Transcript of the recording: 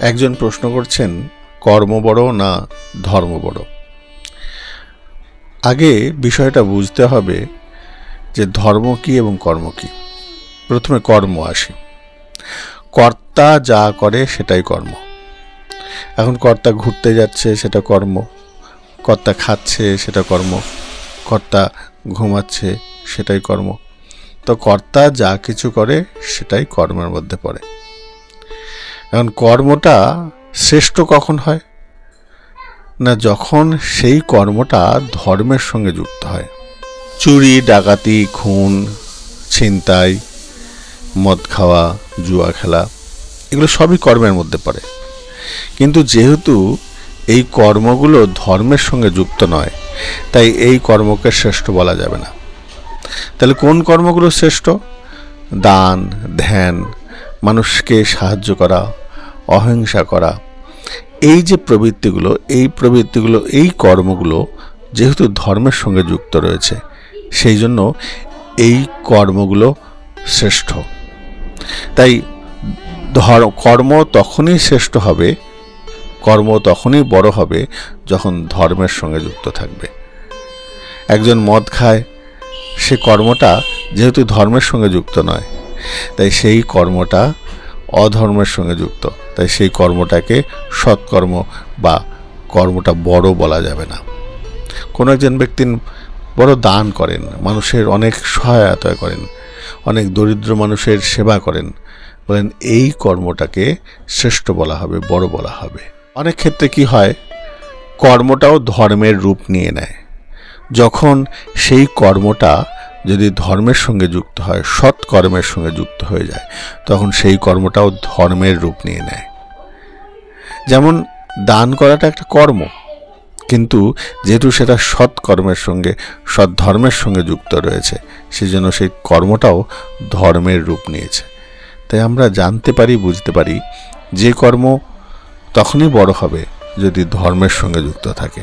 একজন প্রশ্ন করছেন, কর্ম বড় না ধর্ম বড়? আগে বিষয়টা বুঝতে হবে যে ধর্ম কি এবং কর্ম কি। প্রথমে কর্ম আসি। কর্তা যা করে সেটাই কর্ম। এখন কর্তা ঘুরতে যাচ্ছে, সেটা কর্ম। কর্তা খাচ্ছে, সেটা কর্ম। কর্তা ঘুমাচ্ছে, সেটাই কর্ম। তো কর্তা যা কিছু করে সেটাই কর্মের মধ্যে পড়ে। এখন কর্মটা শ্রেষ্ঠ কখন হয় না, যখন সেই কর্মটা ধর্মের সঙ্গে যুক্ত হয়। চুরি, ডাকাতি, খুন, ছিনতাই, মদ খাওয়া, জুয়া খেলা, এগুলো সবই কর্মের মধ্যে পড়ে। কিন্তু যেহেতু এই কর্মগুলো ধর্মের সঙ্গে যুক্ত নয়, তাই এই কর্মকে শ্রেষ্ঠ বলা যাবে না। তাহলে কোন কর্মগুলো শ্রেষ্ঠ? দান, ধ্যান, মানুষকে সাহায্য করা, অহিংসা করা, এই যে প্রবৃত্তিগুলো, এই কর্মগুলো যেহেতু ধর্মের সঙ্গে যুক্ত রয়েছে, সেই জন্য এই কর্মগুলো শ্রেষ্ঠ। তাই কর্ম তখনই শ্রেষ্ঠ হবে, কর্ম তখনই বড় হবে যখন ধর্মের সঙ্গে যুক্ত থাকবে। একজন মদ খায়, সে কর্মটা যেহেতু ধর্মের সঙ্গে যুক্ত নয়, তাই সেই কর্মটা অধর্মের সঙ্গে যুক্ত, তাই সেই কর্মটাকে সৎকর্ম বা কর্মটা বড় বলা যাবে না। কোনো একজন ব্যক্তি বড় দান করেন, মানুষের অনেক সহায়তা করেন, অনেক দরিদ্র মানুষের সেবা করেন, বলেন এই কর্মটাকে শ্রেষ্ঠ বলা হবে, বড় বলা হবে। অনেক ক্ষেত্রে কি হয়, কর্মটাও ধর্মের রূপ নিয়ে নেয়। যখন সেই কর্মটা যদি ধর্মের সঙ্গে যুক্ত হয়, সৎ কর্মের সঙ্গে যুক্ত হয়ে যায়, তখন সেই কর্মটাও ধর্মের রূপ নিয়ে নেয়। যেমন দান করাটা একটা কর্ম, কিন্তু যেহেতু সেটা সৎ কর্মের সঙ্গে, সৎ ধর্মের সঙ্গে যুক্ত রয়েছে, সেজন্য সেই কর্মটাও ধর্মের রূপ নিয়েছে। তাই আমরা জানতে পারি, বুঝতে পারি যে কর্ম তখনই বড় হবে যদি ধর্মের সঙ্গে যুক্ত থাকে।